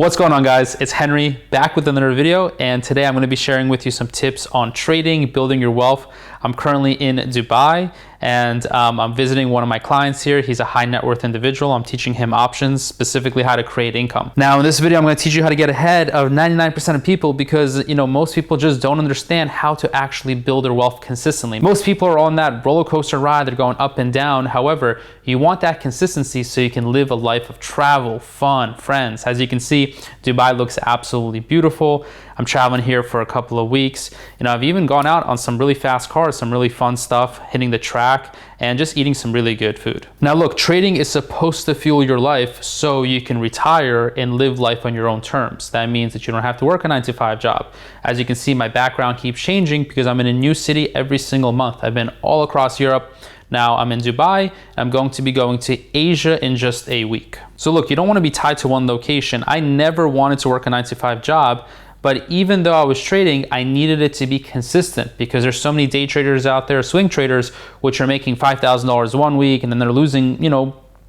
What's going on, guys? It's Henry back with another video, and today I'm going to be sharing with you some tips on trading, building your wealth. I'm currently in Dubai, and I'm visiting one of my clients here. He's a high net worth individual. I'm teaching him options, specifically how to create income. Now in this video, I'm going to teach you how to get ahead of 99% of people because most people just don't understand how to actually build their wealth consistently. Most people are on that roller coaster ride. They're going up and down. However, you want that consistency so you can live a life of travel, fun, friends. As you can see, Dubai looks absolutely beautiful. I'm traveling here for a couple of weeks. I've even gone out on some really fast cars, some really fun stuff, hitting the track and just eating some really good food. Now look, trading is supposed to fuel your life so you can retire and live life on your own terms. That means that you don't have to work a 9-to-5 job. As you can see, my background keeps changing because I'm in a new city every single month. I've been all across Europe. Now I'm in Dubai. I'm going to be going to Asia in just a week. So look, you don't want to be tied to one location. I never wanted to work a 9-to-5 job, but even though I was trading, I needed it to be consistent because there's so many day traders out there, swing traders, which are making $5,000 one week and then they're losing,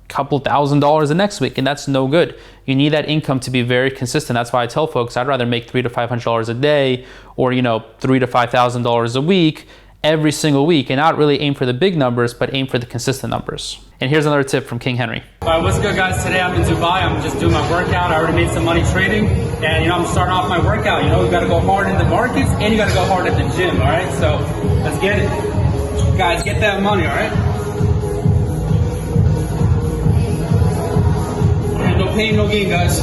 couple $1,000s the next week, and that's no good. You need that income to be very consistent. That's why I tell folks I'd rather make $300 to $500 a day or $3,000 to $5,000 a week every single week, and not really aim for the big numbers, but aim for the consistent numbers. And here's another tip from King Henry. All right, what's good, guys? Today I'm in Dubai. I'm just doing my workout. I already made some money trading, and I'm starting off my workout. You got to go hard in the markets, and you got to go hard at the gym. All right, so let's get it, guys. Get that money. All right. And no pain, no gain, guys.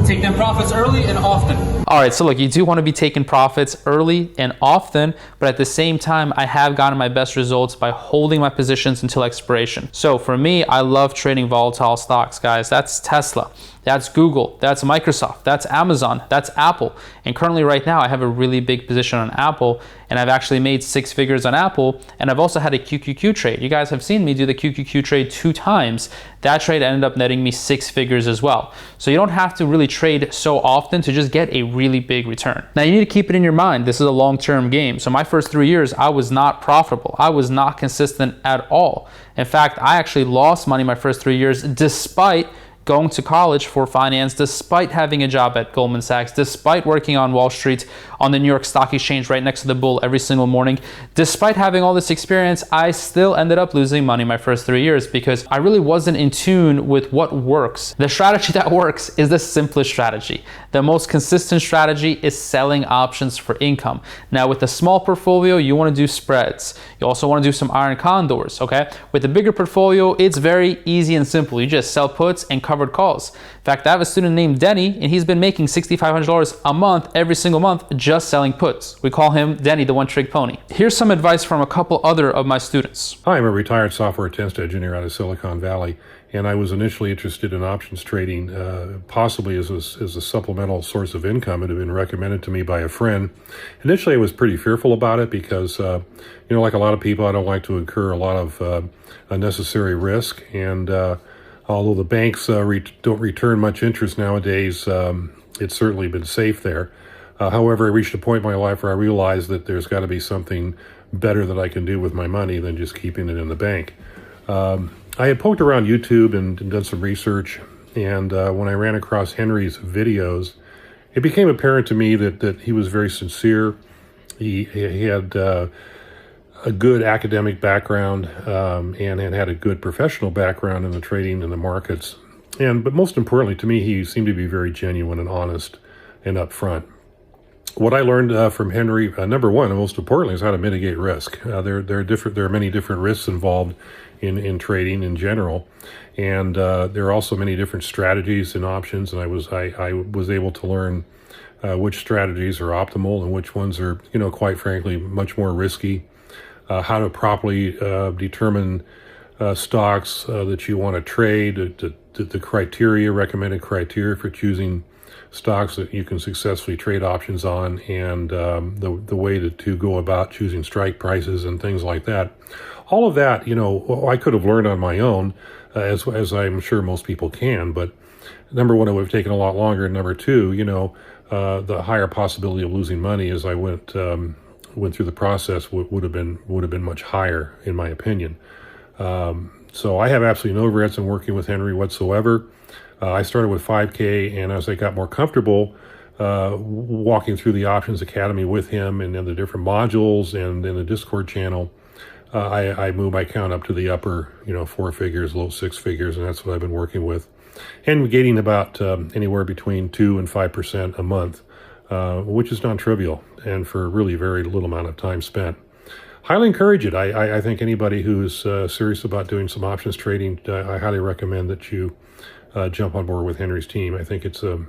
Take them profits early and often. All right, so look, you do want to be taking profits early and often, but at the same time, I have gotten my best results by holding my positions until expiration. So for me, I love trading volatile stocks, guys. That's Tesla, that's Google, that's Microsoft, that's Amazon, that's Apple. And currently right now, I have a really big position on Apple, and I've actually made 6 figures on Apple, and I've also had a QQQ trade. You guys have seen me do the QQQ trade 2 times. That trade ended up netting me 6 figures as well. So you don't have to really trade so often to just get a really big return. Now you need to keep it in your mind, this is a long-term game. So my first 3 years, I was not profitable. I was not consistent at all. In fact, I actually lost money my first 3 years despite going to college for finance, despite having a job at Goldman Sachs, despite working on Wall Street, on the New York Stock Exchange right next to the bull every single morning. Despite having all this experience, I still ended up losing money my first 3 years because I really wasn't in tune with what works. The strategy that works is the simplest strategy. The most consistent strategy is selling options for income. Now with a small portfolio, you want to do spreads. You also want to do some iron condors, okay? With a bigger portfolio, it's very easy and simple. You just sell puts and covered calls. In fact, I have a student named Denny, and he's been making $6,500 a month, every single month, just selling puts. We call him Denny, the one-trick pony. Here's some advice from a couple other of my students. Hi, I'm a retired software test engineer out of Silicon Valley, and I was initially interested in options trading, possibly as a supplemental source of income. It had been recommended to me by a friend. Initially, I was pretty fearful about it because, like a lot of people, I don't like to incur a lot of unnecessary risk, and although the banks don't return much interest nowadays, it's certainly been safe there. However, I reached a point in my life where I realized that there's got to be something better that I can do with my money than just keeping it in the bank. I had poked around YouTube and done some research, and when I ran across Henry's videos, it became apparent to me that he was very sincere. He had a good academic background and had a good professional background in the trading and the markets. But most importantly to me, he seemed to be very genuine and honest and upfront. What I learned from Henry, number one, and most importantly, is how to mitigate risk. There are many different risks involved in trading in general, and there are also many different strategies and options. And I was able to learn which strategies are optimal and which ones are, quite frankly, much more risky. How to properly determine stocks that you want to trade, the recommended criteria for choosing stocks that you can successfully trade options on, and the way to go about choosing strike prices and things like that. All of that, I could have learned on my own, as I'm sure most people can, but Number one, it would have taken a lot longer. And number two, the higher possibility of losing money as I went through the process would have been much higher, in my opinion. So I have absolutely no regrets in working with Henry whatsoever. I started with 5K, and as I got more comfortable walking through the Options Academy with him and then the different modules and in the Discord channel, I moved my count up to the upper, 4 figures, low 6 figures, and that's what I've been working with. And gaining about anywhere between 2 and 5% a month, which is non-trivial, and for really very little amount of time spent. Highly encourage it. I think anybody who's serious about doing some options trading, I highly recommend that you jump on board with Henry's team. I think it's a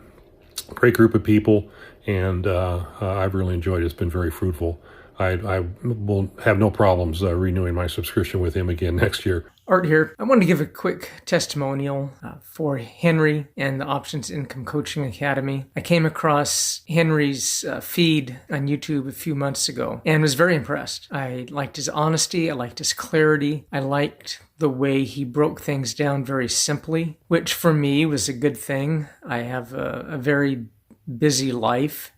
great group of people, and I've really enjoyed it. It's been very fruitful. I will have no problems renewing my subscription with him again next year. Art here. I wanted to give a quick testimonial for Henry and the Options Income Coaching Academy. I came across Henry's feed on YouTube a few months ago and was very impressed. I liked his honesty. I liked his clarity. I liked the way he broke things down very simply, which for me was a good thing. I have a very busy life.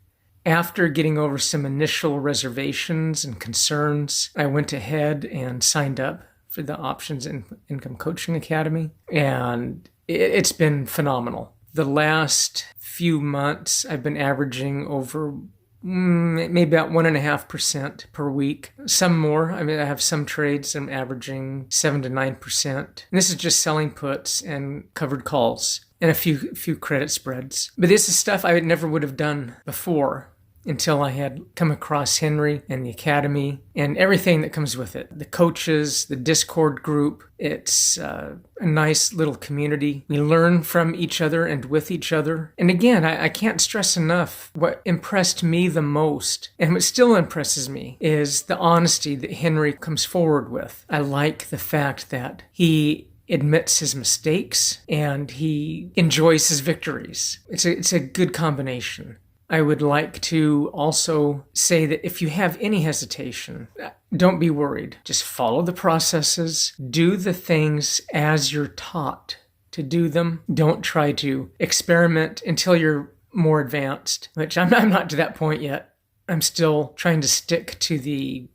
After getting over some initial reservations and concerns, I went ahead and signed up for the Options Income Coaching Academy, and it's been phenomenal. The last few months, I've been averaging over maybe about 1.5% per week. Some more. I have some trades I'm averaging 7 to 9%. And this is just selling puts and covered calls and a few credit spreads. But this is stuff I never would have done before until I had come across Henry and the Academy and everything that comes with it. The coaches, the Discord group. It's a nice little community. We learn from each other and with each other. And again, I can't stress enough what impressed me the most, and what still impresses me, is the honesty that Henry comes forward with. I like the fact that he admits his mistakes and he enjoys his victories. It's a good combination. I would like to also say that if you have any hesitation, don't be worried. Just follow the processes. Do the things as you're taught to do them. Don't try to experiment until you're more advanced, which I'm not to that point yet. I'm still trying to stick to the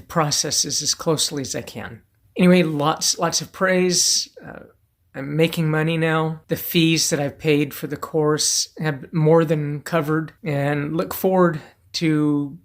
processes as closely as I can. Anyway, lots of praise. I'm making money now. The fees that I've paid for the course have more than covered, and look forward to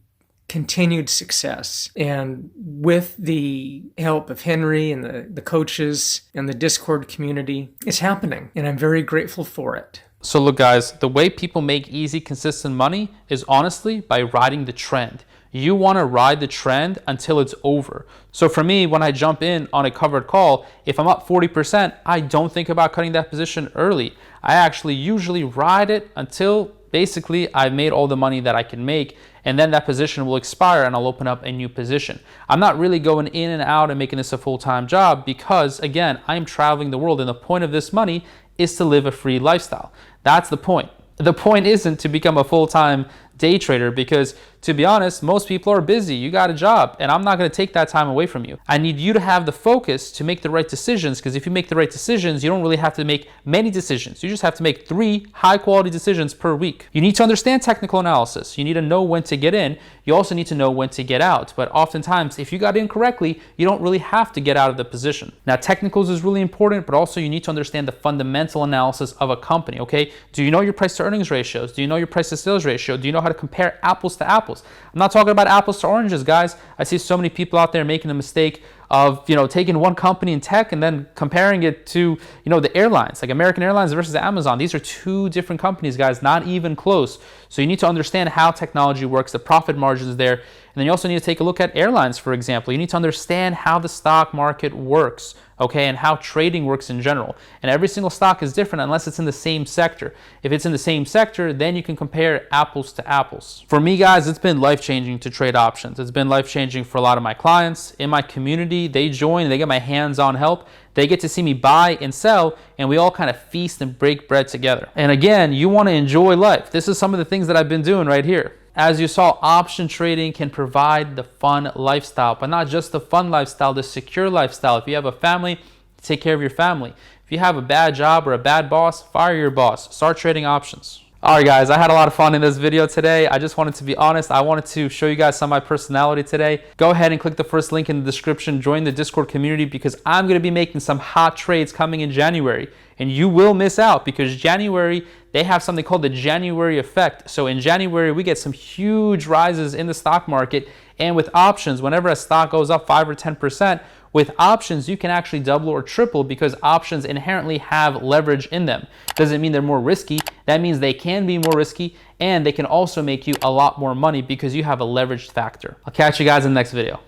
continued success. And with the help of Henry and the coaches and the Discord community, it's happening, and I'm very grateful for it. So look, guys, the way people make easy, consistent money is honestly by riding the trend. You want to ride the trend until it's over. So for me, when I jump in on a covered call, if I'm up 40%, I don't think about cutting that position early. I actually usually ride it until basically I've made all the money that I can make, and then that position will expire and I'll open up a new position. I'm not really going in and out and making this a full-time job because, again, I'm traveling the world, and the point of this money is to live a free lifestyle. That's the point. The point isn't to become a full-time day trader, because to be honest, most people are busy. You got a job, and I'm not going to take that time away from you. I need you to have the focus to make the right decisions, because if you make the right decisions, you don't really have to make many decisions. You just have to make 3 high-quality decisions per week. You need to understand technical analysis. You need to know when to get in. You also need to know when to get out. But oftentimes, if you got in correctly, you don't really have to get out of the position. Now, technicals is really important, but also you need to understand the fundamental analysis of a company, okay? Do you know your price to earnings ratios? Do you know your price to sales ratio? Do you know how to compare apples to apples? I'm not talking about apples to oranges, guys. I see so many people out there making the mistake of, taking one company in tech and then comparing it to, the airlines, like American Airlines versus Amazon. These are 2 different companies, guys, not even close. So you need to understand how technology works, the profit margins there. And then you also need to take a look at airlines, for example. You need to understand how the stock market works, okay, and how trading works in general. And every single stock is different unless it's in the same sector. If it's in the same sector, then you can compare apples to apples. For me, guys, it's been life-changing to trade options. It's been life-changing for a lot of my clients. In my community, they join, they get my hands-on help. They get to see me buy and sell, and we all kind of feast and break bread together. And again, you want to enjoy life. This is some of the things that I've been doing right here. As you saw, option trading can provide the fun lifestyle, but not just the fun lifestyle, the secure lifestyle. If you have a family, to take care of your family. If you have a bad job or a bad boss, fire your boss. Start trading options. All right, guys, I had a lot of fun in this video today. I just wanted to be honest. I wanted to show you guys some of my personality today. Go ahead and click the first link in the description. Join the Discord community because I'm going to be making some hot trades coming in January. And you will miss out because January, they have something called the January effect. So in January, we get some huge rises in the stock market. And with options, whenever a stock goes up 5 or 10%, with options, you can actually double or triple because options inherently have leverage in them. Doesn't mean they're more risky. That means they can be more risky and they can also make you a lot more money because you have a leveraged factor. I'll catch you guys in the next video.